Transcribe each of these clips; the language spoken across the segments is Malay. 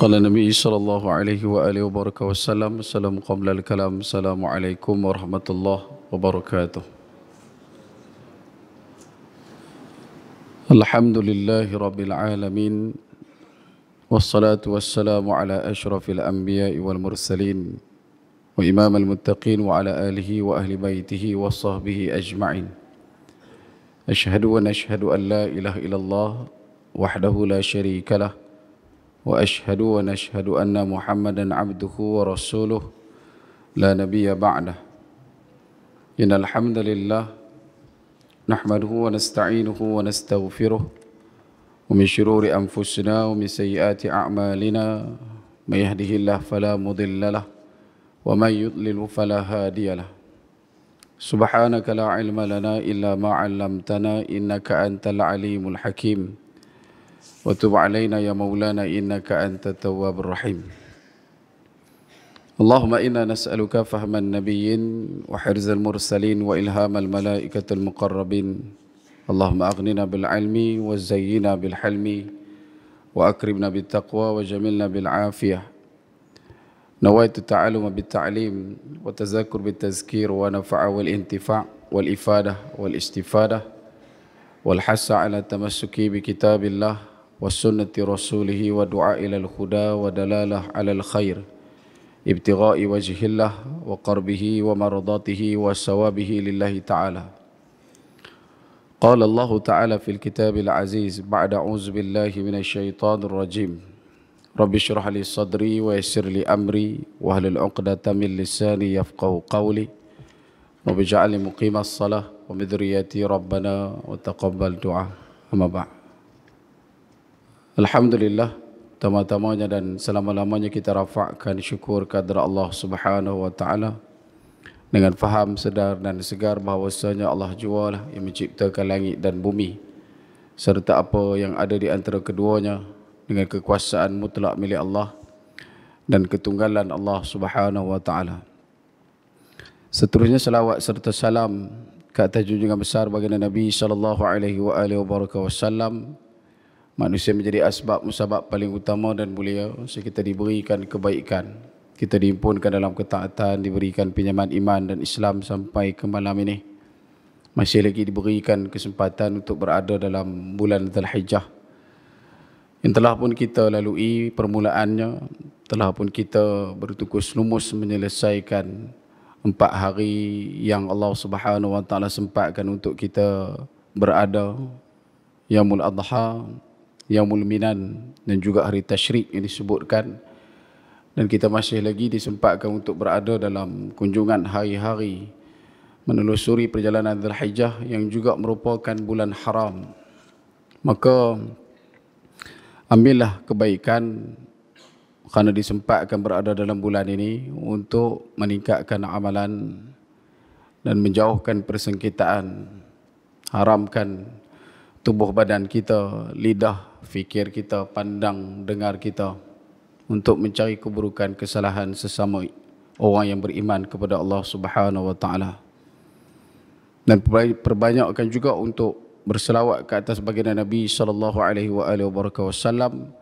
قال النبي صلى الله عليه وآله وبركاته وسلم السلام قبل الكلام السلام عليكم ورحمة الله وبركاته. الحمد لله رب العالمين والصلاة والسلام على أشرف الأنبياء والمرسلين وإمام المتقين وعلى آله وأهل بيته وصحبه أجمعين. أشهد ونشهد أن لا إله إلا الله وحده لا شريك له وأشهد ونشهد أن محمدا عبده ورسوله لا نبي بعده. إن الحمد لله نحمده ونستعينه ونستغفره ومن شرور أنفسنا ومن سيئات أعمالنا من يهده الله فلا مضل له ومن يضلل فلا هادي له. سبحانك لا علم لنا إلا ما علمتنا إنك أنت العليم الحكيم وتب علينا يا مولانا إنك أنت التواب الرحيم. اللهم إنا نسألك فهم النبيين وحرز المرسلين وإلهام الملائكة المقربين. اللهم أغننا بالعلم وزينا بالحلم وأكرمنا بالتقوى وجملنا بالعافية. نويت التعلم بالتعليم وتذكر بالتذكير ونفع والانتفاع والإفادة والاستفادة والحث على التمسك بكتاب الله وسنة رسوله ودعاء إلى الهدى ودلالة على الخير ابتغاء وجه الله وقربه ومرضاته وثوابه لله تعالى. قال الله تعالى في الكتاب العزيز بعد أعوذ بالله من الشيطان الرجيم رب اشرح لي صدري ويسر لي أمري واحلل عقدة من لساني يفقهوا قولي رب اجعلني مقيم الصلاة ومن ذريتي ربنا وتقبل دعاء. أما بعد. Alhamdulillah, pertama-tamanya dan selama-lamanya kita rafakkan syukur kehadrat Allah Subhanahu wa taala dengan faham, sedar dan segar bahawasanya Allah jualah yang menciptakan langit dan bumi serta apa yang ada di antara keduanya dengan kekuasaan mutlak milik Allah dan ketunggalan Allah Subhanahu wa taala. Seterusnya salawat serta salam ke atas junjungan besar baginda Nabi sallallahu alaihi wasallam, manusia menjadi asbab musabab paling utama dan mulia sehingga kita diberikan kebaikan, kita dihimpunkan dalam ketaatan, diberikan pinjaman iman dan Islam sampai ke malam ini. Masih lagi diberikan kesempatan untuk berada dalam bulan Dzulhijjah yang telah pun kita lalui permulaannya, telah pun kita bertukus lumus menyelesaikan 4 hari yang Allah Subhanahu wa taala sempatkan untuk kita berada, Yaumul Adha, Yaumul Minan dan juga hari Tasyrik yang disebutkan, dan kita masih lagi disempatkan untuk berada dalam kunjungan hari-hari menelusuri perjalanan Dzulhijjah yang juga merupakan bulan haram. Maka ambillah kebaikan kerana disempatkan berada dalam bulan ini untuk meningkatkan amalan dan menjauhkan persengketaan. Haramkan tubuh badan kita, lidah, fikir kita, pandang, dengar kita untuk mencari keburukan, kesalahan sesama orang yang beriman kepada Allah Subhanahu wa taala. Dan perbanyakkan juga untuk berselawat ke atas baginda Nabi sallallahu alaihi wasallam.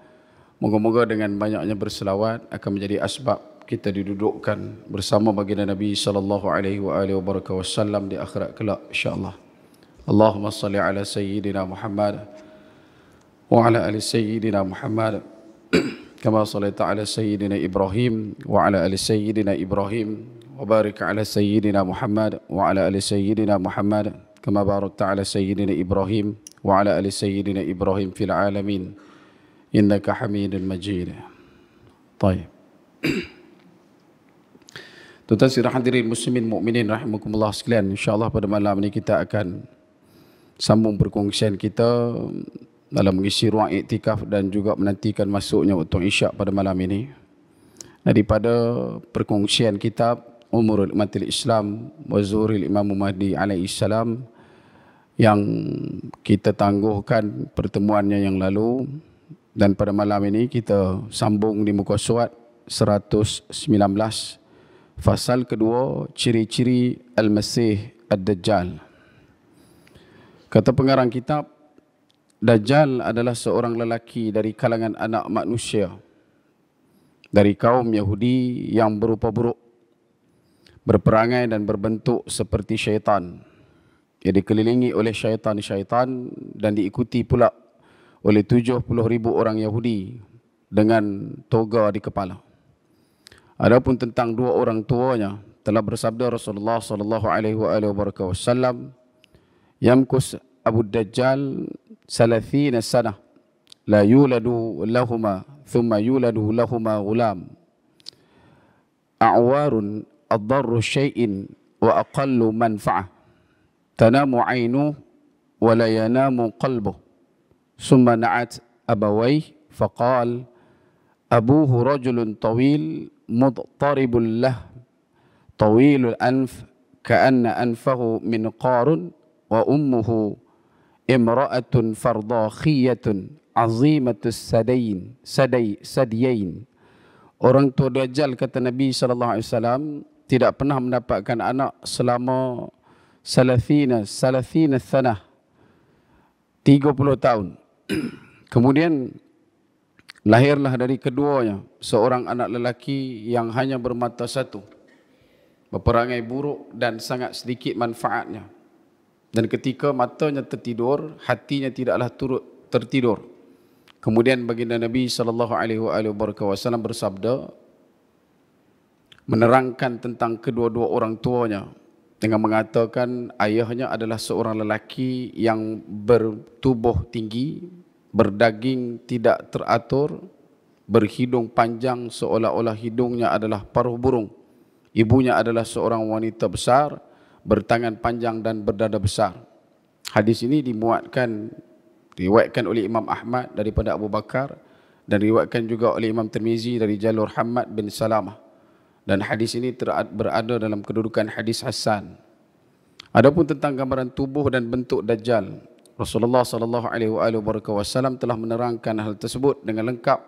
Moga-moga dengan banyaknya berselawat akan menjadi asbab kita didudukkan bersama baginda Nabi sallallahu alaihi wasallam di akhirat kelak insya-Allah. Allahumma salli ala sayyidina Muhammad wa ala ali sayyidina Muhammad kama sallaita ala sayyidina Ibrahim wa ala ali sayyidina Ibrahim wa barik ala sayyidina Muhammad wa ala ali sayyidina Muhammad kama barakta ala sayyidina Ibrahim wa ala ali sayyidina Ibrahim fil alamin innaka Hamidun Majid. Baik. Tuan-tuan sidang hadirin muslimin mukminin rahimakumullah sekalian, insya-Allah pada malam ini kita akan sambung perkongsian kita dalam mengisi ruang iktikaf dan juga menantikan masuknya waktu Isyak pada malam ini. Daripada perkongsian kitab Umurul Umatil Islam wa Zuhuril Imam Mahdi alaihi salam yang kita tangguhkan pertemuannya yang lalu, dan pada malam ini kita sambung di muka surat 119, fasal kedua, ciri-ciri Al-Masih Ad-Dajjal. Kata pengarang kitab, Dajjal adalah seorang lelaki dari kalangan anak manusia dari kaum Yahudi yang berupa buruk, berperangai dan berbentuk seperti syaitan. Ia dikelilingi oleh syaitan-syaitan dan diikuti pula oleh 70,000 orang Yahudi dengan toga di kepala. Adapun tentang dua orang tuanya, telah bersabda Rasulullah sallallahu alaihi wasallam, "Yamkus Abu Dajjal 30 sanah la yuladu lahuma thumma yuladu lahuma ghulam a'warun adarru syai'in wa aqallu manfa'ah tanamu 'ainuhu wa la yanamu qalbuhu summa na'at abawayhi faqala abuhu rajulun tawil mudtaribul lah tawilul anf ka'anna anfahu min qarun wa ummuhu imra'atun fardakhiyatun azimatus sadiyain." Orang tua Dajjal, kata Nabi SAW, tidak pernah mendapatkan anak selama salafina thanah, 30 tahun. Kemudian lahirlah dari keduanya seorang anak lelaki yang hanya bermata satu, berperangai buruk dan sangat sedikit manfaatnya. Dan ketika matanya tertidur, hatinya tidaklah turut tertidur. Kemudian baginda Nabi SAW bersabda, menerangkan tentang kedua-dua orang tuanya dengan mengatakan ayahnya adalah seorang lelaki yang bertubuh tinggi, berdaging tidak teratur, berhidung panjang seolah-olah hidungnya adalah paruh burung. Ibunya adalah seorang wanita besar, bertangan panjang dan berdada besar. Hadis ini diriwayatkan oleh Imam Ahmad daripada Abu Bakar dan diriwayatkan juga oleh Imam Tirmizi dari jalur Hamad bin Salamah. Dan hadis ini berada dalam kedudukan hadis hasan. Adapun tentang gambaran tubuh dan bentuk Dajjal, Rasulullah SAW telah menerangkan hal tersebut dengan lengkap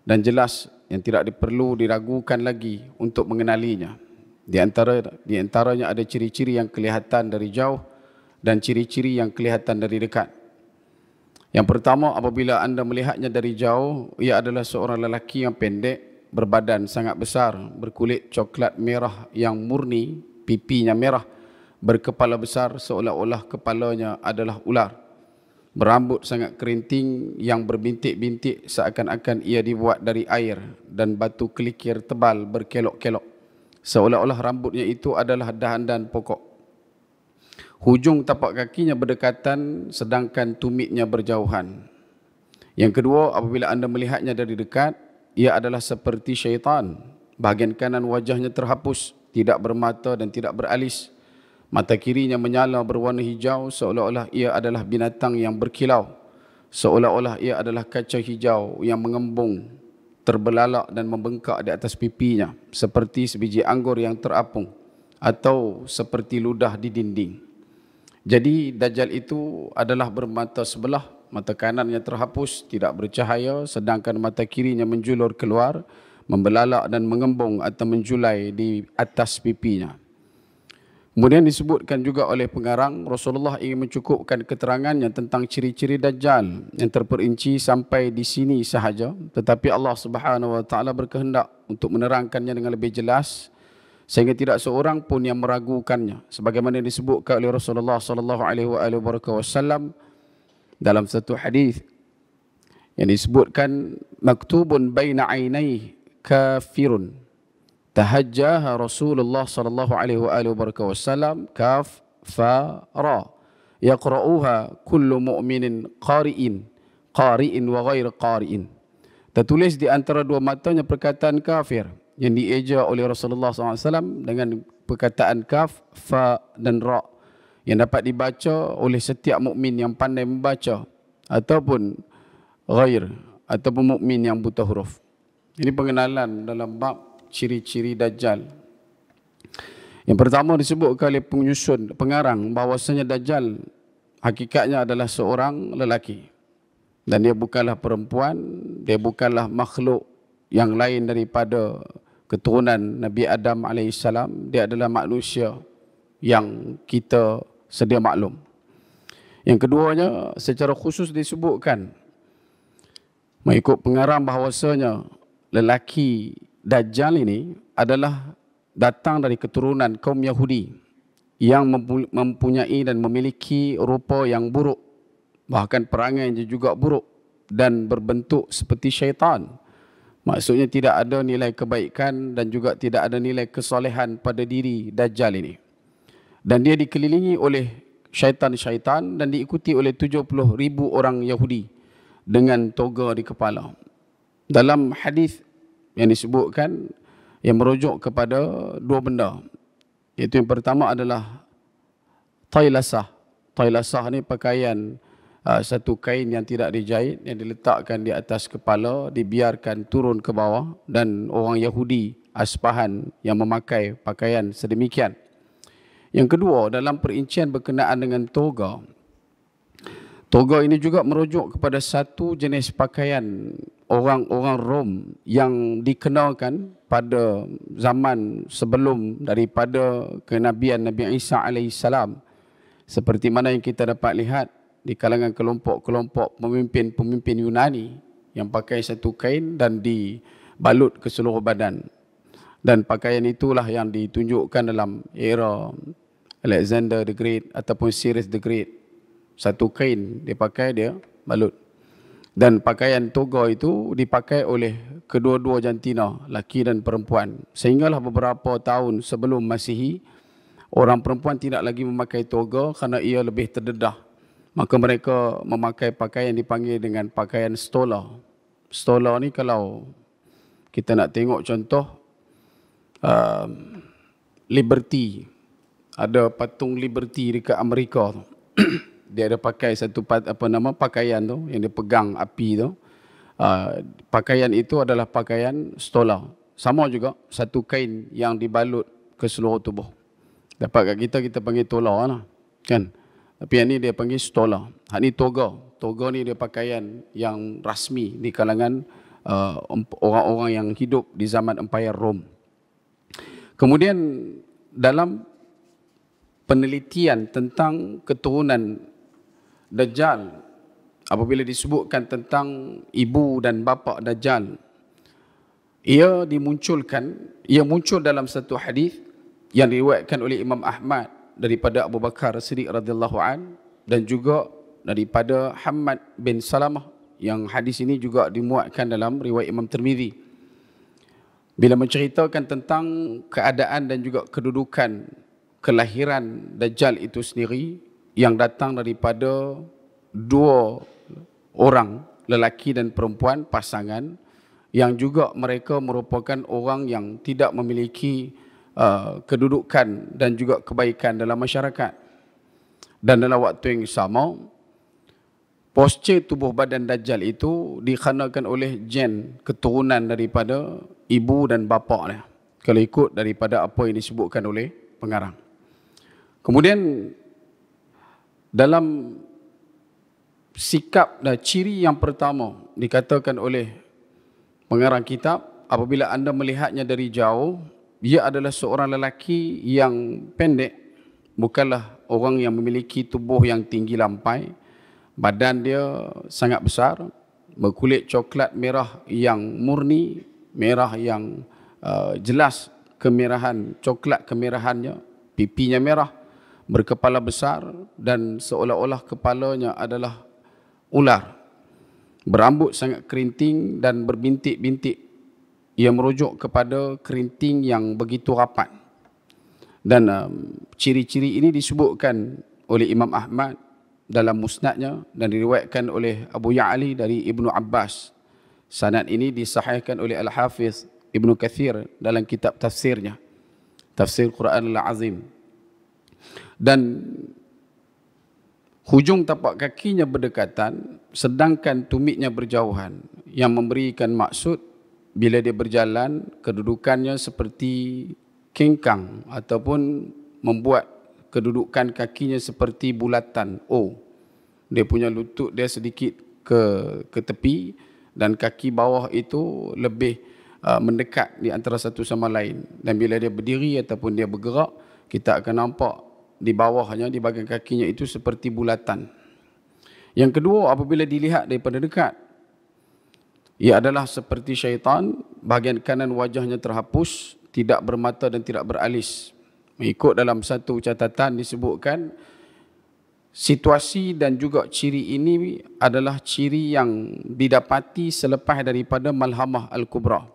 dan jelas yang tidak perlu diragukan lagi untuk mengenalinya. Di antaranya ada ciri-ciri yang kelihatan dari jauh dan ciri-ciri yang kelihatan dari dekat. Yang pertama, apabila anda melihatnya dari jauh, ia adalah seorang lelaki yang pendek, berbadan sangat besar, berkulit coklat merah yang murni, pipinya merah, berkepala besar seolah-olah kepalanya adalah ular, berambut sangat kerinting yang berbintik-bintik seakan-akan ia dibuat dari air, dan batu kelikir tebal berkelok-kelok, seolah-olah rambutnya itu adalah dahan-dahan pokok. Hujung tapak kakinya berdekatan sedangkan tumitnya berjauhan. Yang kedua, apabila anda melihatnya dari dekat, ia adalah seperti syaitan. Bahagian kanan wajahnya terhapus, tidak bermata dan tidak beralis. Mata kirinya menyala berwarna hijau seolah-olah ia adalah binatang yang berkilau. Seolah-olah ia adalah kaca hijau yang mengembung, terbelalak dan membengkak di atas pipinya, seperti sebiji anggur yang terapung atau seperti ludah di dinding. Jadi Dajjal itu adalah bermata sebelah, mata kanannya terhapus, tidak bercahaya, sedangkan mata kirinya menjulur keluar, membelalak dan mengembung atau menjulai di atas pipinya. Kemudian disebutkan juga oleh pengarang, Rasulullah ingin mencukupkan keterangannya tentang ciri-ciri Dajjal yang terperinci sampai di sini sahaja, tetapi Allah Subhanahu wa taala berkehendak untuk menerangkannya dengan lebih jelas sehingga tidak seorang pun yang meragukannya, sebagaimana disebutkan oleh Rasulullah sallallahu alaihi wasallam dalam satu hadis yang disebutkan, maktubun baina ainai kafirun tahajjaha Rasulullah sallallahu alaihi wasallam kaf fa ra yaqra'uha kullu mu'minin qari'in wa ghair qari'in. Tertulis di antara dua matanya perkataan kafir yang dieja oleh Rasulullah SAW dengan perkataan kaf, fa dan ra yang dapat dibaca oleh setiap mukmin yang pandai membaca ataupun ghair ataupun mukmin yang buta huruf. Ini pengenalan dalam bab ciri-ciri Dajjal. Yang pertama disebutkan oleh pengarang bahawasanya Dajjal hakikatnya adalah seorang lelaki dan dia bukanlah perempuan, dia bukanlah makhluk yang lain daripada keturunan Nabi Adam AS. Dia adalah manusia yang kita sedia maklum. Yang keduanya secara khusus disebutkan mengikut pengarang bahawasanya lelaki Dajjal ini adalah datang dari keturunan kaum Yahudi yang mempunyai dan memiliki rupa yang buruk, bahkan perangainya juga buruk dan berbentuk seperti syaitan. Maksudnya tidak ada nilai kebaikan dan juga tidak ada nilai kesolehan pada diri Dajjal ini. Dan dia dikelilingi oleh syaitan-syaitan dan diikuti oleh 70,000 orang Yahudi dengan toga di kepala. Dalam hadis yang disebutkan yang merujuk kepada dua benda, iaitu yang pertama adalah tailasah. Tailasah ni pakaian satu kain yang tidak dijahit, yang diletakkan di atas kepala, dibiarkan turun ke bawah, dan orang Yahudi Aspahan yang memakai pakaian sedemikian. Yang kedua, dalam perincian berkenaan dengan toga. Toga ini juga merujuk kepada satu jenis pakaian orang-orang Rom yang dikenalkan pada zaman sebelum daripada kenabian Nabi Isa alaihissalam. Seperti mana yang kita dapat lihat di kalangan kelompok-kelompok pemimpin-pemimpin Yunani yang pakai satu kain dan dibalut ke seluruh badan. Dan pakaian itulah yang ditunjukkan dalam era Alexander the Great ataupun Cyrus the Great. Satu kain dia pakai, dia balut. Dan pakaian toga itu dipakai oleh kedua-dua jantina, laki dan perempuan. Sehinggalah beberapa tahun sebelum Masihi, orang perempuan tidak lagi memakai toga kerana ia lebih terdedah. Maka mereka memakai pakaian dipanggil dengan pakaian stola. Stola ni kalau kita nak tengok contoh Liberty. Ada patung Liberty dekat Amerika tu. Dia ada pakai satu pakaian tu yang dia pegang api tu. Pakaian itu adalah pakaian stola. Sama juga satu kain yang dibalut ke seluruh tubuh. Dapat kat kita panggil tola lah, kan? Tapi yang ni dia panggil stola. Hak ni toga. Toga ni dia pakaian yang rasmi di kalangan orang-orang yang hidup di zaman Empayar Rom. Kemudian dalam penelitian tentang keturunan Dajjal, apabila disebutkan tentang ibu dan bapa Dajjal, ia muncul dalam satu hadis yang diriwayatkan oleh Imam Ahmad daripada Abu Bakar Siddiq radhiyallahu an, dan juga daripada Hammad bin Salamah, yang hadis ini juga dimuatkan dalam riwayat Imam Tirmizi. Bila menceritakan tentang keadaan dan juga kedudukan kelahiran Dajjal itu sendiri, yang datang daripada dua orang, lelaki dan perempuan, pasangan, yang juga mereka merupakan orang yang tidak memiliki kedudukan dan juga kebaikan dalam masyarakat. Dan dalam waktu yang sama, postur tubuh badan Dajjal itu dikhanakan oleh gen keturunan daripada ibu dan bapa dia, kalau ikut daripada apa yang disebutkan oleh pengarang. Kemudian dalam sikap dan ciri yang pertama dikatakan oleh pengarang kitab, apabila anda melihatnya dari jauh, dia adalah seorang lelaki yang pendek, bukanlah orang yang memiliki tubuh yang tinggi lampai. Badan dia sangat besar, berkulit coklat merah yang murni, merah yang jelas kemerahan, coklat kemerahannya, pipinya merah, berkepala besar dan seolah-olah kepalanya adalah ular, berambut sangat kerinting dan berbintik-bintik. Ia merujuk kepada kerinting yang begitu rapat. Dan ciri-ciri ini disebutkan oleh Imam Ahmad dalam musnadnya dan diriwayatkan oleh Abu Ya'li dari Ibnu Abbas. Sanad ini disahihkan oleh Al-Hafiz Ibnu Kathir dalam kitab tafsirnya, Tafsir Quran Al-Azim. Dan hujung tapak kakinya berdekatan, sedangkan tumitnya berjauhan, yang memberikan maksud bila dia berjalan, kedudukannya seperti kengkang ataupun membuat kedudukan kakinya seperti bulatan O. Dia punya lutut dia sedikit ke tepi dan kaki bawah itu lebih mendekat di antara satu sama lain. Dan bila dia berdiri ataupun dia bergerak, kita akan nampak di bawahnya, di bahagian kakinya itu seperti bulatan. Yang kedua, apabila dilihat daripada dekat, ia adalah seperti syaitan bahagian kanan wajahnya terhapus, tidak bermata dan tidak beralis. Mengikut dalam satu catatan disebutkan, situasi dan juga ciri ini adalah ciri yang didapati selepas daripada Malhamah Al-Kubra.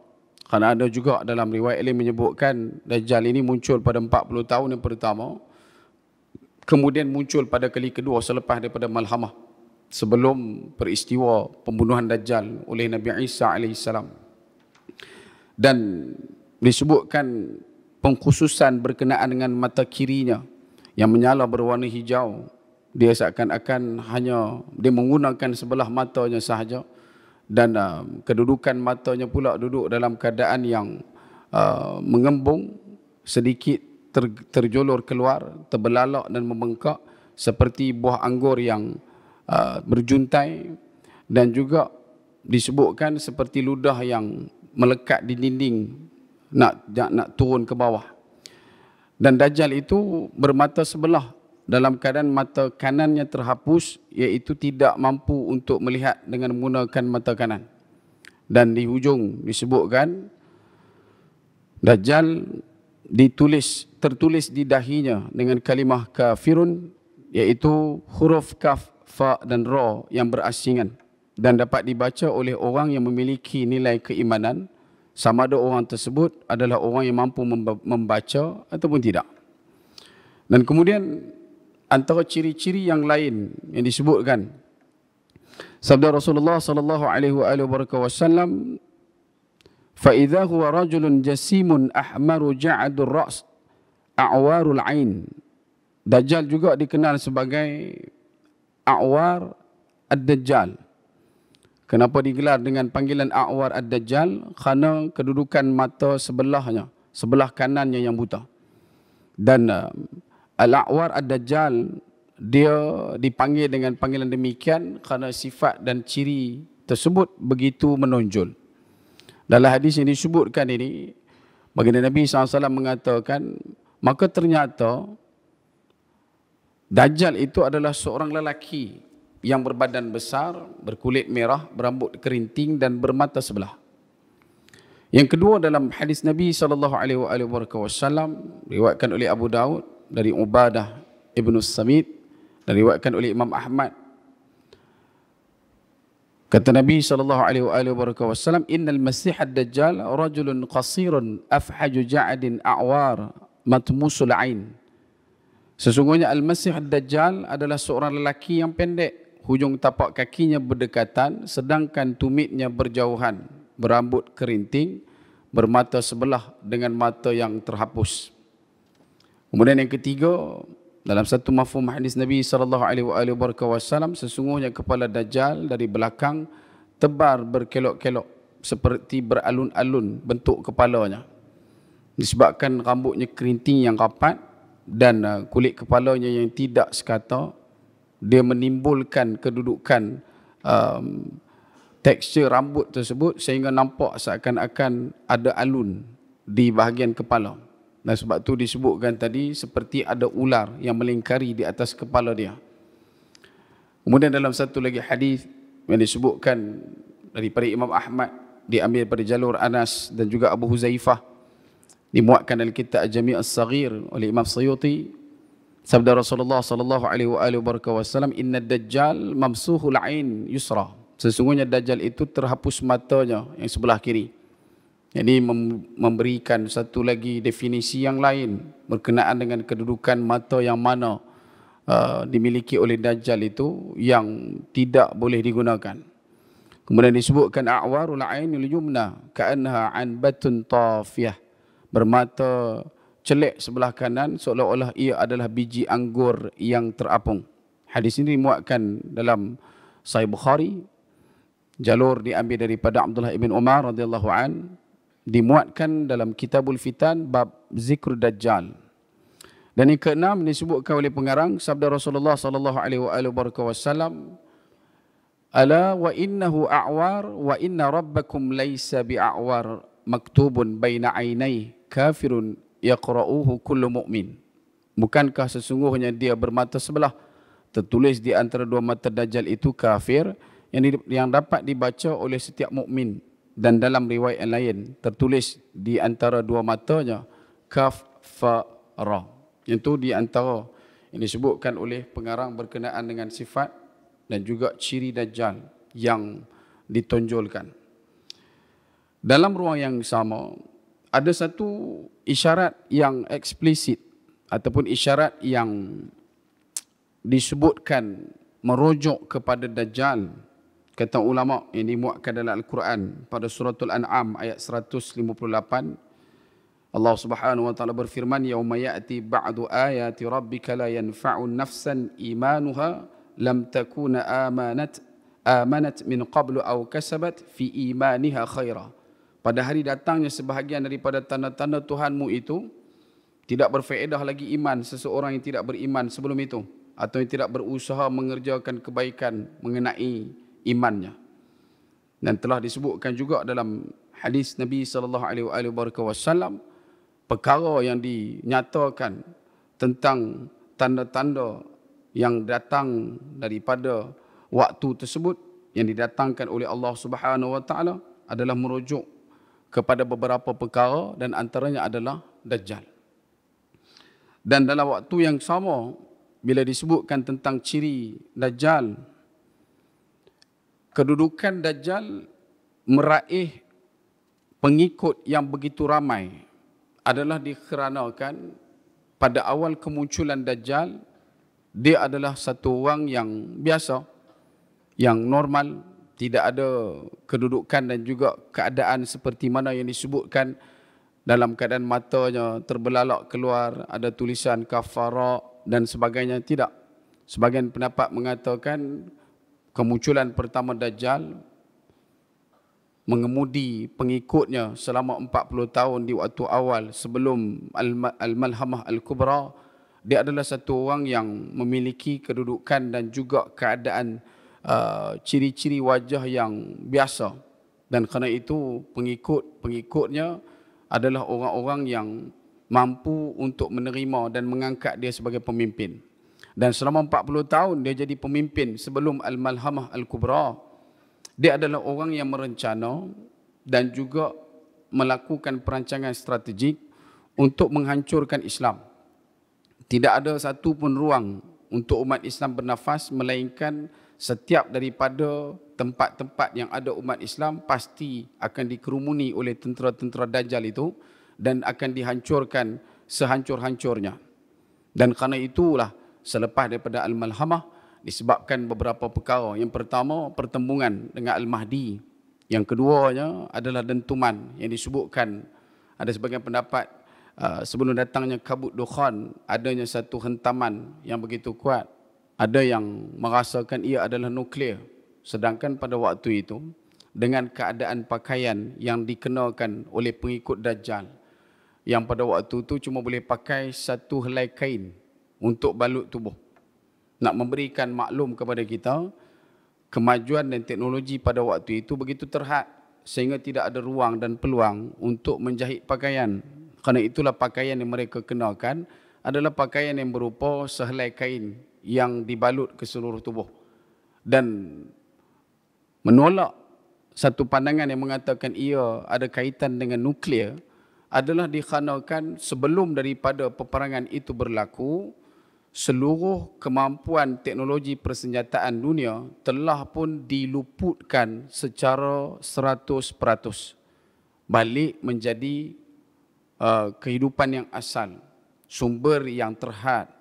Kerana ada juga dalam riwayat ini menyebutkan Dajjal ini muncul pada 40 tahun yang pertama, kemudian muncul pada kali kedua selepas daripada Malhamah, sebelum peristiwa pembunuhan Dajjal oleh Nabi Isa AS. Dan disebutkan pengkhususan berkenaan dengan mata kirinya yang menyala berwarna hijau. Dia seakan-akan hanya dia menggunakan sebelah matanya sahaja, dan kedudukan matanya pula duduk dalam keadaan yang mengembung, sedikit terjulur keluar, terbelalak dan membengkak seperti buah anggur yang berjuntai, dan juga disebutkan seperti ludah yang melekat di dinding nak turun ke bawah. Dan Dajjal itu bermata sebelah, dalam keadaan mata kanannya terhapus, iaitu tidak mampu untuk melihat dengan menggunakan mata kanan. Dan di hujung disebutkan Dajjal tertulis di dahinya dengan kalimah kafirun, iaitu huruf kaf, fa dan ra yang berasingan, dan dapat dibaca oleh orang yang memiliki nilai keimanan, sama ada orang tersebut adalah orang yang mampu membaca ataupun tidak. Dan kemudian antara ciri-ciri yang lain yang disebutkan, sabda Rasulullah sallallahu alaihi wasallam, fa idza huwa rajulun jasimun ahmaru ja'adur ra's a'warul ain. Dajjal juga dikenal sebagai A'war Ad-Dajjal. Kenapa digelar dengan panggilan A'war Ad-Dajjal? Kerana kedudukan mata sebelahnya, sebelah kanannya yang buta. Dan Al-A'war Ad-Dajjal, dia dipanggil dengan panggilan demikian kerana sifat dan ciri tersebut begitu menonjol. Dalam hadis yang disebutkan ini, baginda Nabi SAW mengatakan, maka ternyata Dajjal itu adalah seorang lelaki yang berbadan besar, berkulit merah, berambut kerinting dan bermata sebelah. Yang kedua, dalam hadis Nabi SAW diriwayatkan oleh Abu Daud dari Ubadah Ibn Samit, dan diriwayatkan oleh Imam Ahmad. Kata Nabi SAW, innal masih ad-dajjal rajulun qasirun afhaju ja'adin a'war matmusul ain. Sesungguhnya Al-Masih Ad-Dajjal adalah seorang lelaki yang pendek, hujung tapak kakinya berdekatan, sedangkan tumitnya berjauhan, berambut kerinting, bermata sebelah dengan mata yang terhapus. Kemudian yang ketiga, dalam satu mafhum hadis Nabi SAW, sesungguhnya kepala Dajjal dari belakang tebar berkelok-kelok, seperti beralun-alun bentuk kepalanya, disebabkan rambutnya kerinting yang rapat dan kulit kepalanya yang tidak sekata. Dia menimbulkan kedudukan tekstur rambut tersebut sehingga nampak seakan-akan ada alun di bahagian kepala. Dan sebab tu disebutkan tadi seperti ada ular yang melingkari di atas kepala dia. Kemudian dalam satu lagi hadis yang disebutkan daripada Imam Ahmad, diambil pada jalur Anas dan juga Abu Huzaifah, dimuatkan dalam kitab Jami' As-Saghir oleh Imam Suyuti, sabda Rasulullah sallallahu alaihi wasallam, inna dajjal mamsuhul ain yusra. Sesungguhnya Dajjal itu terhapus matanya yang sebelah kiri. Jadi memberikan satu lagi definisi yang lain berkenaan dengan kedudukan mata yang mana dimiliki oleh Dajjal itu yang tidak boleh digunakan. Kemudian disebutkan a'warul ainil yumna ka'annaha anbatun tafiyah, bermata celik sebelah kanan seolah-olah ia adalah biji anggur yang terapung. Hadis ini dimuatkan dalam Sahih Bukhari, jalur diambil daripada Abdullah ibn Umar radhiyallahu an, dimuatkan dalam Kitabul Fitan bab zikr Dajjal. Dan yang keenam disebutkan oleh pengarang sabda Rasulullah sallallahu alaihi wasallam, ala wa innahu a'war wa inna rabbakum laysa bi'a'war maktubun baina ainai kafirun yaqra'uhu kullu mu'min. Bukankah sesungguhnya dia bermata sebelah, tertulis di antara dua mata Dajjal itu kafir, yang dapat dibaca oleh setiap mukmin. dan dalam riwayat yang lain tertulis di antara dua matanya kaf fa ra. Itu di antara yang disebutkan oleh pengarang berkenaan dengan sifat dan juga ciri Dajjal yang ditonjolkan. Dalam ruang yang sama ada satu isyarat yang eksplisit ataupun isyarat yang disebutkan merujuk kepada Dajjal. Kata ulama yang dimuatkan dalam Al-Quran pada suratul An'am ayat 158, Allah Subhanahu wa taala berfirman, "Yauma ya'ti ba'du ayati rabbika la yanfa'u nafsan imanuha lam takuna amanat min qablu aw kasabat fi imaniha khaira." Pada hari datangnya sebahagian daripada tanda-tanda Tuhanmu itu tidak berfaedah lagi iman seseorang yang tidak beriman sebelum itu, atau yang tidak berusaha mengerjakan kebaikan mengenai imannya. Dan telah disebutkan juga dalam hadis Nabi SAW, perkara yang dinyatakan tentang tanda-tanda yang datang daripada waktu tersebut yang didatangkan oleh Allah Subhanahu wa taala adalah merujuk kepada beberapa perkara, dan antaranya adalah Dajjal. Dan dalam waktu yang sama, bila disebutkan tentang ciri Dajjal, kedudukan Dajjal meraih pengikut yang begitu ramai adalah dikarenakan pada awal kemunculan Dajjal, dia adalah satu orang yang biasa, yang normal, tidak ada kedudukan dan juga keadaan seperti mana yang disebutkan dalam keadaan matanya terbelalak keluar, ada tulisan kafara dan sebagainya. Tidak. Sebagian pendapat mengatakan kemunculan pertama Dajjal mengemudi pengikutnya selama 40 tahun di waktu awal sebelum Al-Malhamah Al-Kubra. Dia adalah satu orang yang memiliki kedudukan dan juga keadaan ciri-ciri wajah yang biasa, dan kerana itu pengikutnya adalah orang-orang yang mampu untuk menerima dan mengangkat dia sebagai pemimpin. Dan selama 40 tahun dia jadi pemimpin sebelum Al-Malhamah Al-Kubra. Dia adalah orang yang merencana dan juga melakukan perancangan strategik untuk menghancurkan Islam. Tidak ada satu pun ruang untuk umat Islam bernafas, melainkan setiap daripada tempat-tempat yang ada umat Islam pasti akan dikerumuni oleh tentera-tentera Dajjal itu dan akan dihancurkan sehancur-hancurnya. Dan kerana itulah selepas daripada Al-Malhamah disebabkan beberapa perkara. Yang pertama, pertembungan dengan Al-Mahdi. Yang keduanya adalah dentuman yang disebutkan. Ada sebagian pendapat sebelum datangnya kabut dukhan, adanya satu hentaman yang begitu kuat. Ada yang merasakan ia adalah nuklear. Sedangkan pada waktu itu, dengan keadaan pakaian yang dikenakan oleh pengikut Dajjal, yang pada waktu itu cuma boleh pakai satu helai kain untuk balut tubuh. Nak memberikan maklum kepada kita, kemajuan dan teknologi pada waktu itu begitu terhad, sehingga tidak ada ruang dan peluang untuk menjahit pakaian. Kerana itulah pakaian yang mereka kenakan adalah pakaian yang berupa sehelai kain yang dibalut ke seluruh tubuh. Dan menolak satu pandangan yang mengatakan ia ada kaitan dengan nuklear adalah dikarenakan sebelum daripada peperangan itu berlaku, seluruh kemampuan teknologi persenjataan dunia telah pun diluputkan secara 100%. Balik menjadi kehidupan yang asal, sumber yang terhad,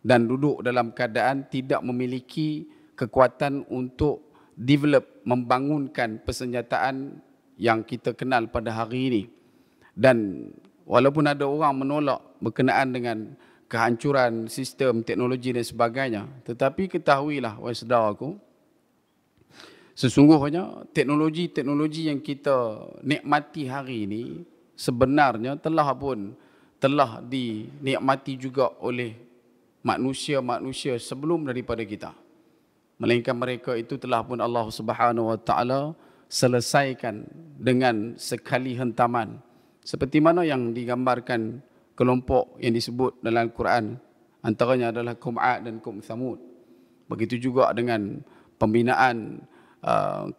dan duduk dalam keadaan tidak memiliki kekuatan untuk develop, membangunkan persenjataan yang kita kenal pada hari ini. Dan walaupun ada orang menolak berkenaan dengan kehancuran sistem teknologi dan sebagainya, tetapi ketahuilah wahai saudaraku, sesungguhnya teknologi-teknologi yang kita nikmati hari ini sebenarnya telah dinikmati juga oleh manusia-manusia sebelum daripada kita. Melainkan mereka itu telah pun Allah Subhanahu wa taala selesaikan dengan sekali hentaman. Seperti mana yang digambarkan kelompok yang disebut dalam Al-Quran, antaranya adalah kaum 'Ad dan kaum Thamud. Begitu juga dengan pembinaan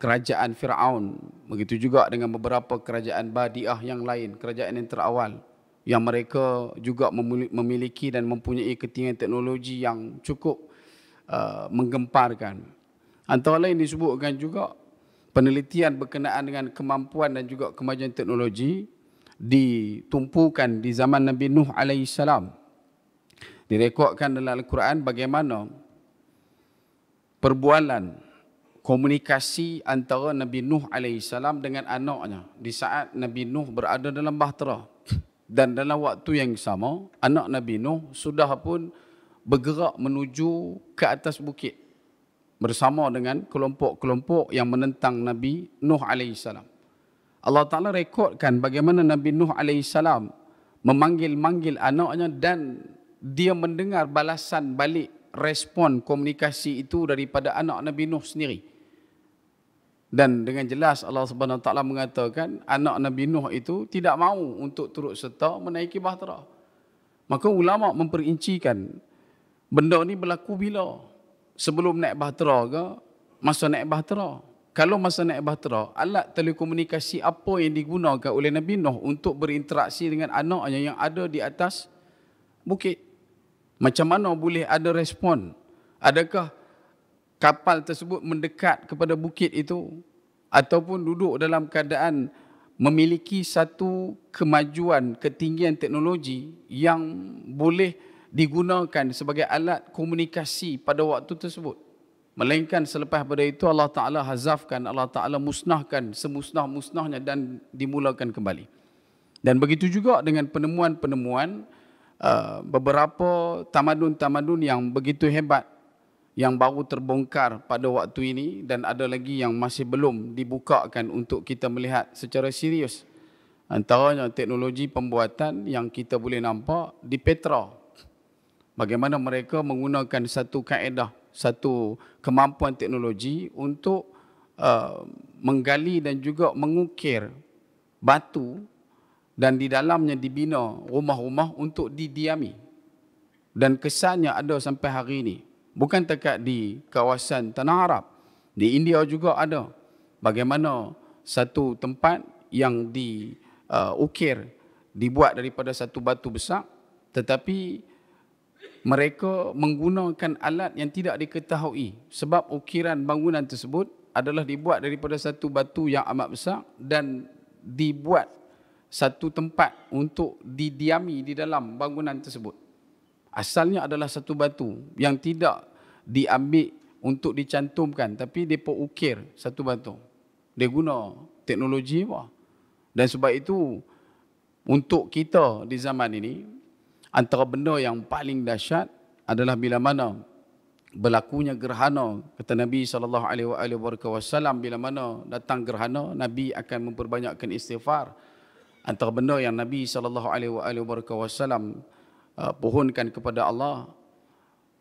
kerajaan Firaun, begitu juga dengan beberapa kerajaan Badiah yang lain, kerajaan yang terawal, yang mereka juga memiliki dan mempunyai ketinggian teknologi yang cukup menggemparkan. Antara lain disebutkan juga penelitian berkenaan dengan kemampuan dan juga kemajuan teknologi ditumpukan di zaman Nabi Nuh alaihissalam. Direkodkan dalam Al-Quran bagaimana perbualan komunikasi antara Nabi Nuh alaihissalam dengan anaknya di saat Nabi Nuh berada dalam bahtera. Dan dalam waktu yang sama, anak Nabi Nuh sudah pun bergerak menuju ke atas bukit bersama dengan kelompok-kelompok yang menentang Nabi Nuh alaihissalam. Allah Ta'ala rekodkan bagaimana Nabi Nuh alaihissalam memanggil-manggil anaknya dan dia mendengar balasan balik respon komunikasi itu daripada anak Nabi Nuh sendiri. Dan dengan jelas Allah Subhanahu Wa Taala mengatakan anak Nabi Nuh itu tidak mahu untuk turut serta menaiki bahtera. Maka ulama memperincikan benda ni berlaku bila? Sebelum naik bahtera ke masa naik bahtera? Kalau masa naik bahtera, alat telekomunikasi apa yang digunakan oleh Nabi Nuh untuk berinteraksi dengan anaknya yang ada di atas bukit? Macam mana boleh ada respon? Adakah kapal tersebut mendekat kepada bukit itu ataupun duduk dalam keadaan memiliki satu kemajuan ketinggian teknologi yang boleh digunakan sebagai alat komunikasi pada waktu tersebut? Melainkan selepas pada itu Allah Ta'ala hazafkan, Allah Ta'ala musnahkan semusnah-musnahnya dan dimulakan kembali. Dan begitu juga dengan penemuan-penemuan beberapa tamadun-tamadun yang begitu hebat yang baru terbongkar pada waktu ini dan ada lagi yang masih belum dibukakan untuk kita melihat secara serius. Antaranya teknologi pembuatan yang kita boleh nampak di Petra. Bagaimana mereka menggunakan satu kaedah, satu kemampuan teknologi untuk menggali dan juga mengukir batu dan di dalamnya dibina rumah-rumah untuk didiami. Dan kesannya ada sampai hari ini. Bukan dekat di kawasan Tanah Arab. Di India juga ada. Bagaimana satu tempat yang diukir, dibuat daripada satu batu besar, tetapi mereka menggunakan alat yang tidak diketahui. Sebab ukiran bangunan tersebut adalah dibuat daripada satu batu yang amat besar dan dibuat satu tempat untuk didiami di dalam bangunan tersebut. Asalnya adalah satu batu yang tidak diambil untuk dicantumkan, tapi mereka ukir satu batu. Dia guna teknologi apa? Dan sebab itu, untuk kita di zaman ini, antara benda yang paling dahsyat adalah bila mana berlakunya gerhana. Kata Nabi SAW, bila mana datang gerhana, Nabi akan memperbanyakkan istighfar. Antara benda yang Nabi SAW pohonkan kepada Allah,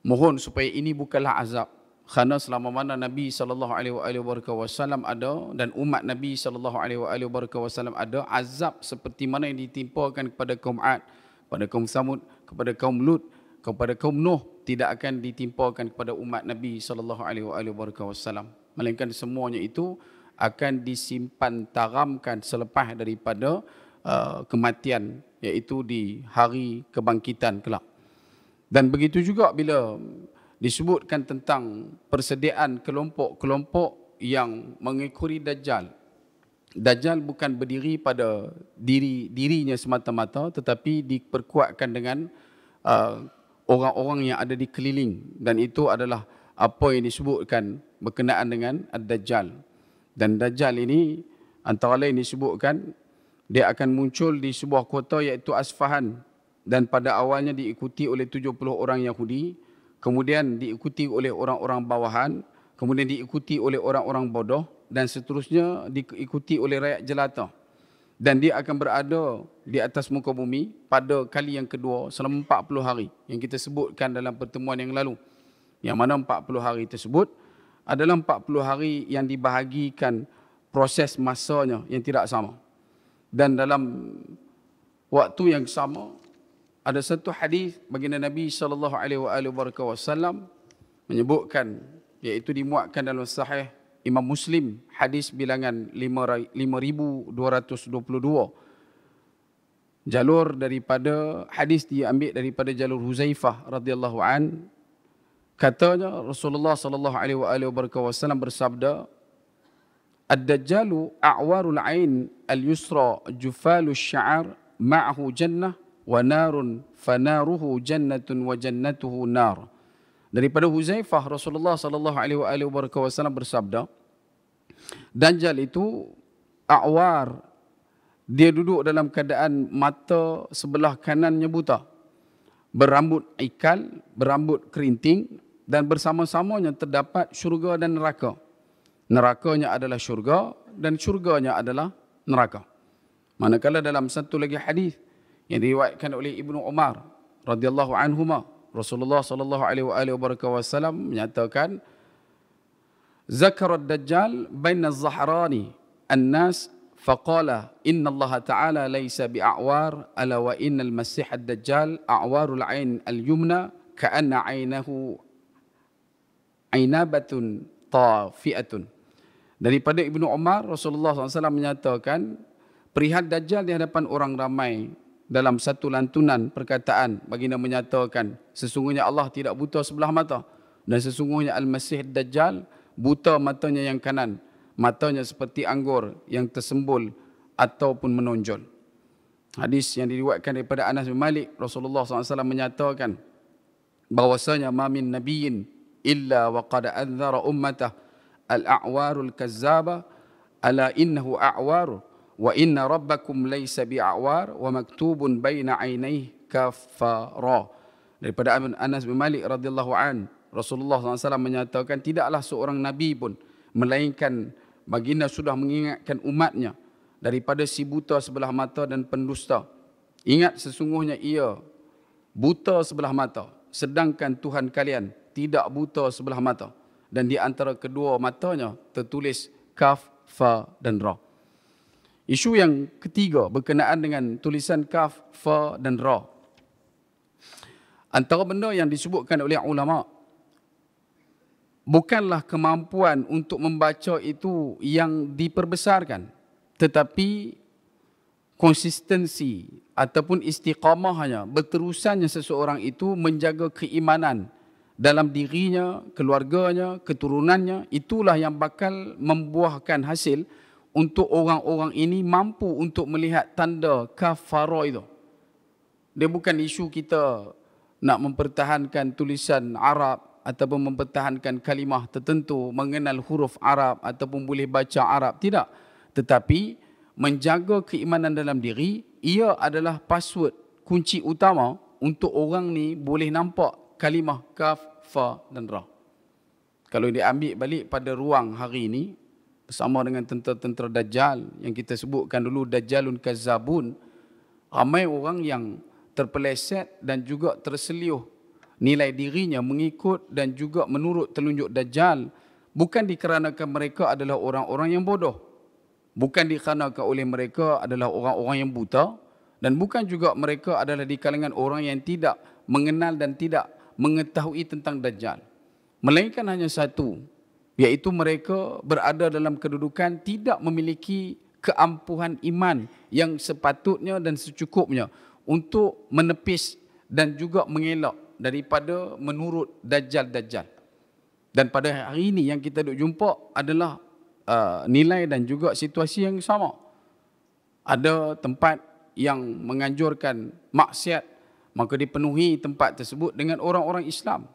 mohon supaya ini bukanlah azab. Kerana selama mana Nabi SAW ada dan umat Nabi SAW ada, azab seperti mana yang ditimpakan kepada kaum Ad, kepada kaum Samud, kepada kaum Lut, kepada kaum Nuh, tidak akan ditimpakan kepada umat Nabi SAW. Melainkan semuanya itu akan disimpan taramkan selepas daripada kematian, iaitu di hari kebangkitan kelak. Dan begitu juga bila disebutkan tentang persediaan kelompok-kelompok yang mengikuti Dajjal. Dajjal bukan berdiri pada dirinya semata-mata, tetapi diperkuatkan dengan orang-orang yang ada di keliling. Dan itu adalah apa yang disebutkan berkenaan dengan Ad-Dajjal. Dan Dajjal ini antara lain disebutkan dia akan muncul di sebuah kota iaitu Asfahan, dan pada awalnya diikuti oleh 70 orang Yahudi, kemudian diikuti oleh orang-orang bawahan, kemudian diikuti oleh orang-orang bodoh, dan seterusnya diikuti oleh rakyat jelata. Dan dia akan berada di atas muka bumi pada kali yang kedua selama 40 hari yang kita sebutkan dalam pertemuan yang lalu. Yang mana 40 hari tersebut adalah 40 hari yang dibahagikan proses masanya yang tidak sama. Dan dalam waktu yang sama, ada satu hadis baginda Nabi SAW menyebutkan, iaitu dimuatkan dalam Sahih Imam Muslim, hadis bilangan 5222. Jalur daripada hadis diambil daripada jalur Huzaifah radhiyallahu an. Katanya Rasulullah sallallahu alaihi wasallam bersabda, "Ad-dajjalu a'warul ain al-yusra jufalu sya'ar ma'ahu jannah wa narun fanaruhu jannatun wa jannatuhu nar." Daripada Huzaifah, Rasulullah sallallahu alaihi wasallam bersabda, Dajjal itu a'war, dia duduk dalam keadaan mata sebelah kanannya buta, berambut ikal, berambut kerinting, dan bersama-samanya terdapat syurga dan neraka. Nerakanya adalah syurga dan syurganya adalah neraka. Manakala dalam satu lagi hadis yang diriwayatkan oleh Ibnu Umar radhiyallahu anhuma, Rasulullah sallallahu alaihi wasallam menyatakan, "Zakara ad-dajjal baina az-zahrani an-nas faqala inna Allah ta'ala laysa bi'a'war ala wa innal masih ad-dajjal a'warul 'ain al-yumna ka'anna 'ainahu 'ainabatun tafi'atun." Daripada Ibnu Umar, Rasulullah SAW menyatakan, perihal Dajjal di hadapan orang ramai, dalam satu lantunan perkataan baginda menyatakan, sesungguhnya Allah tidak buta sebelah mata, dan sesungguhnya Al-Masih Dajjal buta matanya yang kanan, matanya seperti anggur yang tersembul ataupun menonjol. Hadis yang diriwayatkan daripada Anas bin Malik, Rasulullah SAW menyatakan bahwasanya ma min nabiyyin illa wa qad anzara ummatah al-a'warul kazzaba ala innahu a'war wa inna rabbakum laysa bi'a'war wa maktubun baina 'ainaihi kafara. Daripada Anas bin Malik radhiyallahu an, Rasulullah SAW menyatakan tidaklah seorang nabi pun melainkan baginda sudah mengingatkan umatnya daripada si buta sebelah mata dan pendusta. Ingat, sesungguhnya ia buta sebelah mata, sedangkan Tuhan kalian tidak buta sebelah mata, dan di antara kedua matanya tertulis kaf, fa dan ra. Isu yang ketiga berkenaan dengan tulisan kaf, fa dan ra. Antara benda yang disebutkan oleh ulama, bukanlah kemampuan untuk membaca itu yang diperbesarkan, tetapi konsistensi ataupun istiqamahnya, berterusannya seseorang itu menjaga keimanan dalam dirinya, keluarganya, keturunannya, itulah yang bakal membuahkan hasil untuk orang-orang ini mampu untuk melihat tanda kafara itu. Dia bukan isu kita nak mempertahankan tulisan Arab ataupun mempertahankan kalimah tertentu, mengenal huruf Arab ataupun boleh baca Arab, tidak. Tetapi menjaga keimanan dalam diri, ia adalah password, kunci utama untuk orang ni boleh nampak kalimah kaf, fa dan ra. Kalau diambil balik pada ruang hari ini bersama dengan tentera-tentera Dajjal yang kita sebutkan dulu, Dajjalun Kazzabun, ramai orang yang terpeleset dan juga terseliuh nilai dirinya mengikut dan juga menurut telunjuk Dajjal, bukan dikarenakan mereka adalah orang-orang yang bodoh, bukan dikarenakan oleh mereka adalah orang-orang yang buta, dan bukan juga mereka adalah di kalangan orang yang tidak mengenal dan tidak mengetahui tentang Dajjal, melainkan hanya satu, iaitu mereka berada dalam kedudukan tidak memiliki keampuhan iman yang sepatutnya dan secukupnya untuk menepis dan juga mengelak daripada menurut Dajjal-Dajjal. Dan pada hari ini yang kita duk jumpa adalah nilai dan juga situasi yang sama. Ada tempat yang menganjurkan maksiat, maka dipenuhi tempat tersebut dengan orang-orang Islam.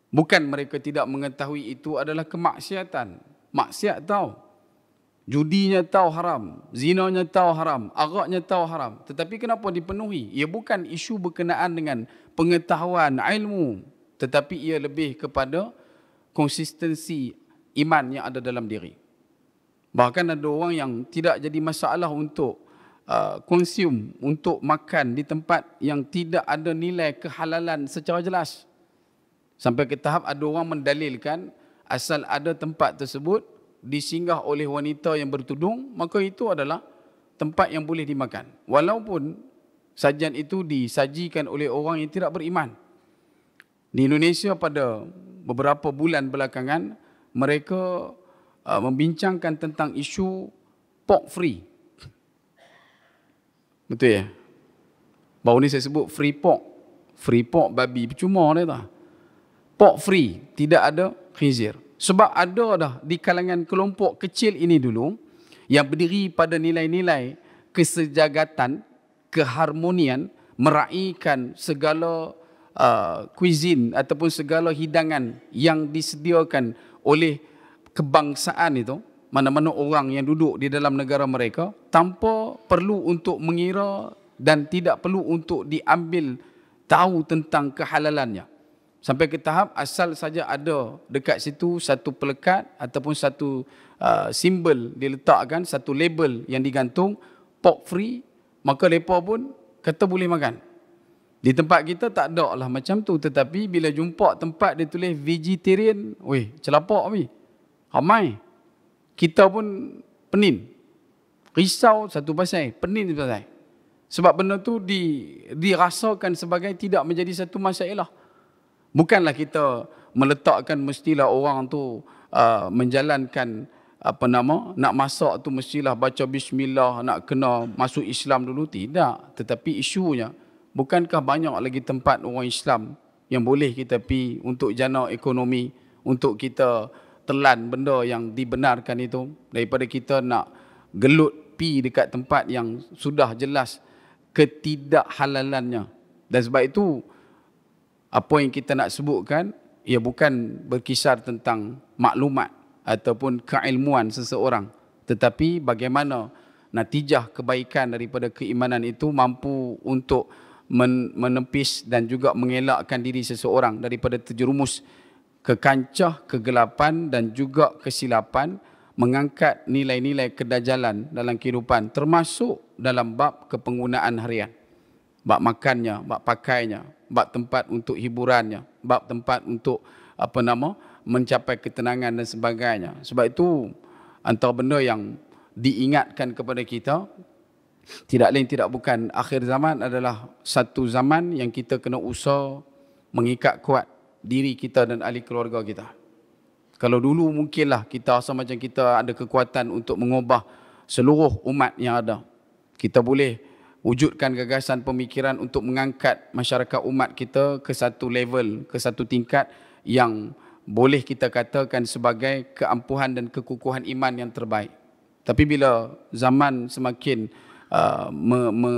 Bukan mereka tidak mengetahui itu adalah kemaksiatan. Maksiat tahu. Judinya tahu haram. Zinanya tahu haram. Araknya tahu haram. Tetapi kenapa dipenuhi? Ia bukan isu berkenaan dengan pengetahuan, ilmu. Tetapi ia lebih kepada konsistensi iman yang ada dalam diri. Bahkan ada orang yang tidak jadi masalah untuk konsum, untuk makan di tempat yang tidak ada nilai kehalalan secara jelas. Sampai ke tahap ada orang mendalilkan asal ada tempat tersebut disinggah oleh wanita yang bertudung, maka itu adalah tempat yang boleh dimakan. Walaupun sajian itu disajikan oleh orang yang tidak beriman. Di Indonesia pada beberapa bulan belakangan, mereka membincangkan tentang isu pork free. Betul ya? Baru ni saya sebut free pork. Free pork babi percuma dia tak. Pork free, tidak ada khinzir. Sebab ada dah di kalangan kelompok kecil ini dulu yang berdiri pada nilai-nilai kesejagatan, keharmonian, meraihkan segala cuisine ataupun segala hidangan yang disediakan oleh kebangsaan itu, mana-mana orang yang duduk di dalam negara mereka, tanpa perlu untuk mengira dan tidak perlu untuk diambil tahu tentang kehalalannya. Sampai ke tahap asal saja ada dekat situ satu pelekat ataupun satu simbol diletakkan, satu label yang digantung pork free, maka mereka pun kata boleh makan. Di tempat kita tak ada lah macam tu, tetapi bila jumpa tempat dia tulis vegetarian, weh, celapak ni. Ramai. Kita pun penin. Risau satu pasal, penin satu pasal. Sebab benda tu dirasakan sebagai tidak menjadi satu masalah. Bukanlah kita meletakkan mestilah orang tu menjalankan nak masak tu mestilah baca bismillah, nak kena masuk Islam dulu, tidak. Tetapi isunya, bukankah banyak lagi tempat orang Islam yang boleh kita pergi untuk jana ekonomi, untuk kita telan benda yang dibenarkan itu, daripada kita nak gelut pergi dekat tempat yang sudah jelas ketidakhalalannya. Dan sebab itu, apa yang kita nak sebutkan, ia bukan berkisar tentang maklumat ataupun keilmuan seseorang, tetapi bagaimana natijah kebaikan daripada keimanan itu mampu untuk menepis dan juga mengelakkan diri seseorang daripada terjerumus ke kancah kegelapan dan juga kesilapan, mengangkat nilai-nilai kedajalan dalam kehidupan, termasuk dalam bab kepenggunaan harian, bab makannya, bab pakainya, bab tempat untuk hiburannya, bab tempat untuk mencapai ketenangan dan sebagainya. Sebab itu antara benda yang diingatkan kepada kita, tidak lain tidak bukan, akhir zaman adalah satu zaman yang kita kena usaha mengikat kuat diri kita dan ahli keluarga kita. Kalau dulu mungkinlah kita rasa macam kita ada kekuatan untuk mengubah seluruh umat yang ada. Kita boleh wujudkan gagasan pemikiran untuk mengangkat masyarakat umat kita ke satu level, ke satu tingkat yang boleh kita katakan sebagai keampuhan dan kekukuhan iman yang terbaik. Tapi bila zaman semakin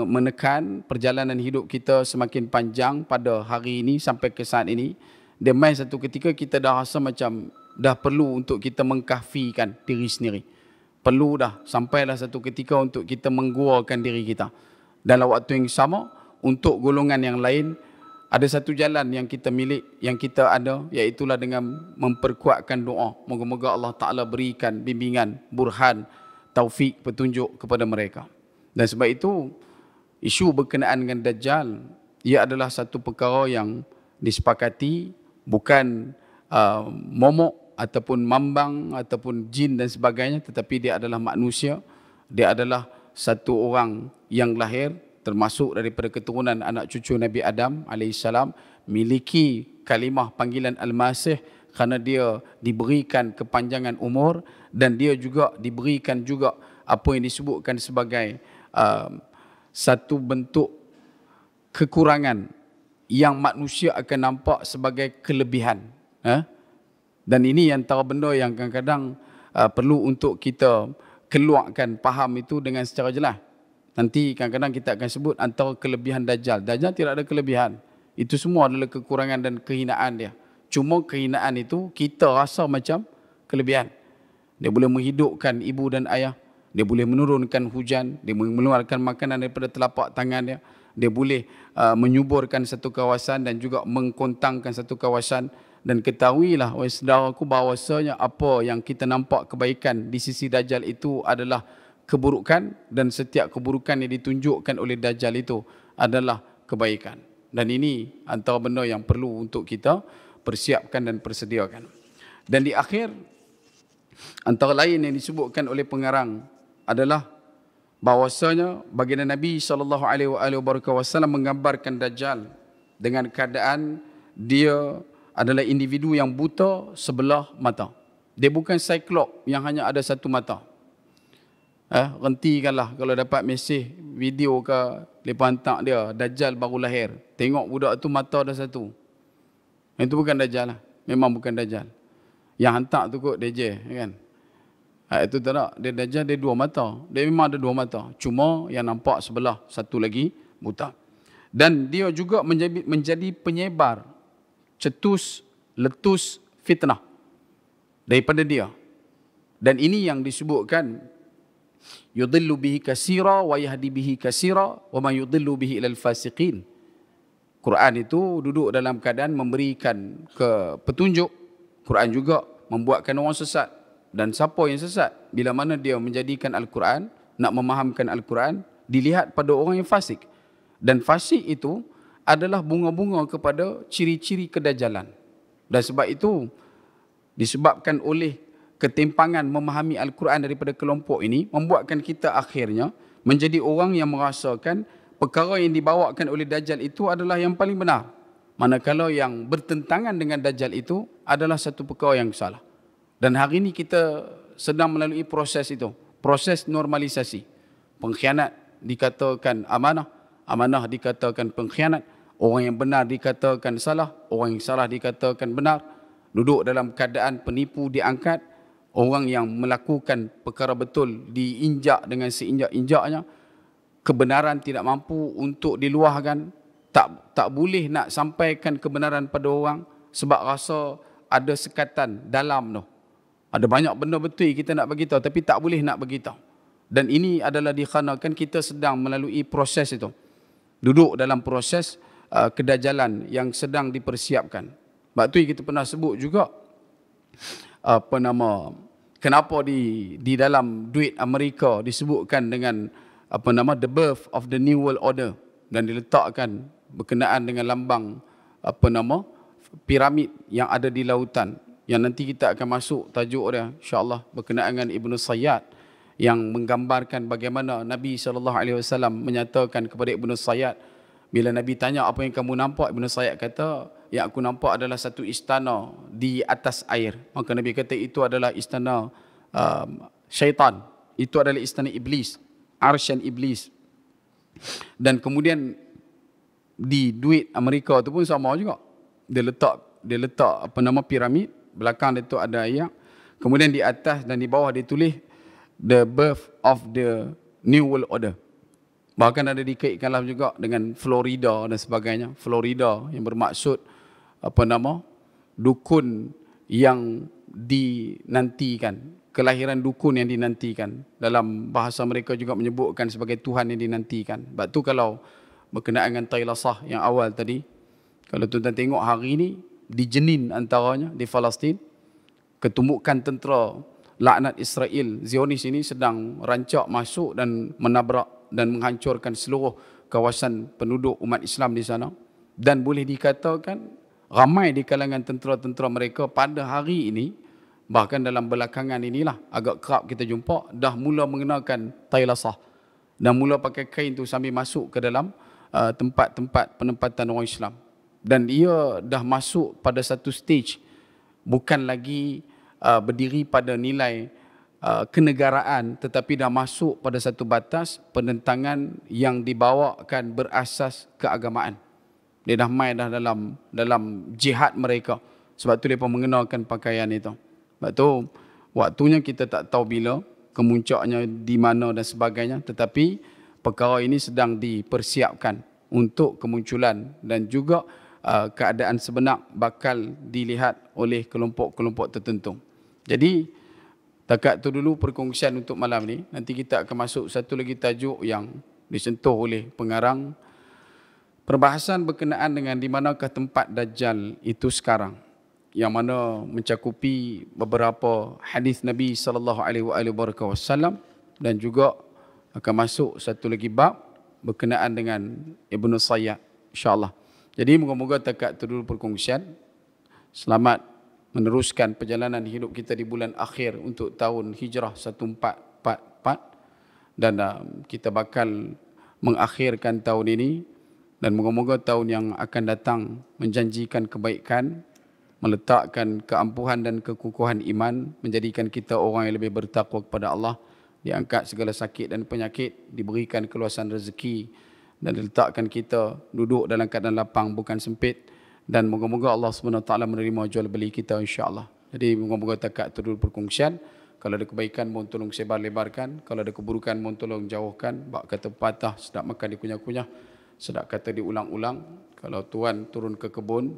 menekan, perjalanan hidup kita semakin panjang pada hari ini sampai ke saat ini, dia main satu ketika kita dah rasa macam dah perlu untuk kita mengkafirkan diri sendiri. Perlu dah, sampailah satu ketika untuk kita mengguakan diri kita. Dalam waktu yang sama, untuk golongan yang lain, ada satu jalan yang kita milik, yang kita ada, iaitulah dengan memperkuatkan doa. Moga-moga Allah Ta'ala berikan bimbingan, burhan, taufik, petunjuk kepada mereka. Dan sebab itu, isu berkenaan dengan Dajjal, ia adalah satu perkara yang disepakati, bukan momok ataupun mambang ataupun jin dan sebagainya, tetapi dia adalah manusia. Dia adalah satu orang yang lahir termasuk daripada keturunan anak cucu Nabi Adam alaihissalam, miliki kalimah panggilan Al-Masih kerana dia diberikan kepanjangan umur, dan dia juga diberikan juga apa yang disebutkan sebagai satu bentuk kekurangan yang manusia akan nampak sebagai kelebihan. Dan ini antara benda yang kadang-kadang perlu untuk kita keluarkan faham itu dengan secara jelas. Nanti kadang-kadang kita akan sebut antara kelebihan Dajjal. Dajjal tidak ada kelebihan. Itu semua adalah kekurangan dan kehinaan dia. Cuma kehinaan itu kita rasa macam kelebihan. Dia boleh menghidupkan ibu dan ayah. Dia boleh menurunkan hujan. Dia boleh mengeluarkan makanan daripada telapak tangan dia. Dia boleh menyuburkan satu kawasan dan juga mengkontangkan satu kawasan. Dan ketahuilah, wahai saudaraku, bahawasanya apa yang kita nampak kebaikan di sisi Dajjal itu adalah keburukan, dan setiap keburukan yang ditunjukkan oleh Dajjal itu adalah kebaikan. Dan ini antara benda yang perlu untuk kita persiapkan dan persediakan. Dan di akhir, antara lain yang disebutkan oleh pengarang adalah bahawasanya baginda Nabi SAW menggambarkan Dajjal dengan keadaan dia adalah individu yang buta sebelah mata. Dia bukan Cyclops yang hanya ada satu mata. Rentikanlah kalau dapat mesej video ke lepas hantar dia, Dajjal baru lahir. Tengok budak tu mata ada satu. Itu bukan Dajjal lah. Memang bukan Dajjal. Yang hantar tu kot DJ, kan? Itu tak nak. Dia Dajjal, dia dua mata. Dia memang ada dua mata. Cuma yang nampak sebelah, satu lagi buta. Dan dia juga menjadi penyebar cetus, letus, fitnah daripada dia. Dan ini yang disebutkan yudhillu bihi katsira wa yahdi bihi katsira wa man yudhillu bihi ilal fasiqin. Quran itu duduk dalam keadaan memberikan petunjuk. Quran juga membuatkan orang sesat. Dan siapa yang sesat? Bila mana dia menjadikan Al-Quran, nak memahamkan Al-Quran, dilihat pada orang yang fasik. Dan fasik itu adalah bunga-bunga kepada ciri-ciri kedajalan. Dan sebab itu, disebabkan oleh ketimpangan memahami Al-Quran daripada kelompok ini, membuatkan kita akhirnya menjadi orang yang merasakan perkara yang dibawakan oleh Dajjal itu adalah yang paling benar. Manakala yang bertentangan dengan Dajjal itu adalah satu perkara yang salah. Dan hari ini kita sedang melalui proses itu. Proses normalisasi. Pengkhianat dikatakan amanah. Amanah dikatakan pengkhianat. Orang yang benar dikatakan salah. Orang yang salah dikatakan benar. Duduk dalam keadaan penipu diangkat. Orang yang melakukan perkara betul diinjak dengan seinjak-injaknya. Kebenaran tidak mampu untuk diluahkan. Tak boleh nak sampaikan kebenaran pada orang. Sebab rasa ada sekatan dalam tu. Ada banyak benda betul kita nak beritahu tapi tak boleh nak beritahu. Dan ini adalah dikarenakan kita sedang melalui proses itu. Duduk dalam proses kedajalan yang sedang dipersiapkan. Sebab tu kita pernah sebut juga kenapa di dalam duit Amerika disebutkan dengan the birth of the new world order dan diletakkan berkenaan dengan lambang piramid yang ada di lautan. Yang nanti kita akan masuk tajuk dia insya-Allah berkenaan dengan Ibnu Sayyad yang menggambarkan bagaimana Nabi SAW menyatakan kepada Ibnu Sayyad bila Nabi tanya apa yang kamu nampak, Ibnu Sayyad kata yang aku nampak adalah satu istana di atas air. Maka Nabi kata itu adalah istana syaitan, itu adalah istana iblis, arsyan iblis. Dan kemudian di duit Amerika tu pun sama juga. Dia letak piramid. Belakang dia tu ada ayat. Kemudian di atas dan di bawah dia tulis the birth of the new world order. Bahkan ada dikaitkanlah juga dengan Florida dan sebagainya. Florida yang bermaksud dukun yang dinantikan. Kelahiran dukun yang dinantikan. Dalam bahasa mereka juga menyebutkan sebagai Tuhan yang dinantikan. Sebab tu kalau berkenaan dengan Taylasah yang awal tadi, kalau tuan-tuan tengok hari ini, di Jenin antaranya, di Palestin, ketumbukan tentera laknat Israel, Zionis ini sedang rancak masuk dan menabrak dan menghancurkan seluruh kawasan penduduk umat Islam di sana. Dan boleh dikatakan, ramai di kalangan tentera-tentera mereka pada hari ini, bahkan dalam belakangan inilah, agak kerap kita jumpa, dah mula mengenakan Taylasah. Dan mula pakai kain tu sambil masuk ke dalam tempat-tempat penempatan orang Islam. Dan ia dah masuk pada satu stage, bukan lagi berdiri pada nilai kenegaraan, tetapi dah masuk pada satu batas penentangan yang dibawakan berasas keagamaan. Dia dah main dah dalam jihad mereka. Sebab tu mereka mengenakan pakaian itu. Sebab tu waktunya kita tak tahu bila, kemuncaknya di mana dan sebagainya. Tetapi perkara ini sedang dipersiapkan untuk kemunculan dan juga keadaan sebenar bakal dilihat oleh kelompok-kelompok tertentu. Jadi, takat tu dulu perkongsian untuk malam ni. Nanti kita akan masuk satu lagi tajuk yang disentuh oleh pengarang. Perbahasan berkenaan dengan di manakah tempat Dajjal itu sekarang. Yang mana mencakupi beberapa hadis Nabi SAW dan juga akan masuk satu lagi bab berkenaan dengan Ibnu Sayyad, insya-Allah. Jadi moga-moga takat itu dulu perkongsian. Selamat meneruskan perjalanan hidup kita di bulan akhir untuk tahun Hijrah 1444 dan kita bakal mengakhirkan tahun ini dan moga-moga tahun yang akan datang menjanjikan kebaikan meletakkan keampuhan dan kekukuhan iman, menjadikan kita orang yang lebih bertakwa kepada Allah, diangkat segala sakit dan penyakit, diberikan keluasan rezeki dan diletakkan kita duduk dalam keadaan lapang bukan sempit, dan moga-moga Allah SWT menerima jual beli kita insya-Allah. Jadi moga-moga takat itu dulu perkongsian. Kalau ada kebaikan mohon tolong sebar-lebarkan, kalau ada keburukan mohon tolong jauhkan. Bak kata patah, sedap makan dikunyah-kunyah, sedap kata diulang-ulang. Kalau tuan turun ke kebun,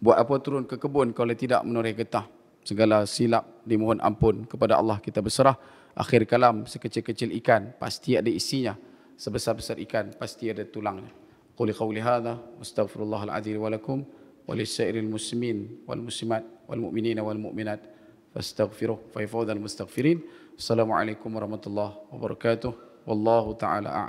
buat apa turun ke kebun kalau tidak menoreh getah? Segala silap dimohon ampun kepada Allah kita berserah. Akhir kalam, sekecil-kecil ikan pasti ada isinya, sebesar-besar ikan pasti ada tulangnya. Quli qawli hadha wastaghfirullahal azim wa lakum wa lisairil muslimin wal muslimat wal mu'minina wal mu'minat fastaghfiruh fa yafawdal mustaghfirin. Assalamualaikum warahmatullahi wabarakatuh. Wallahu taala a'lam.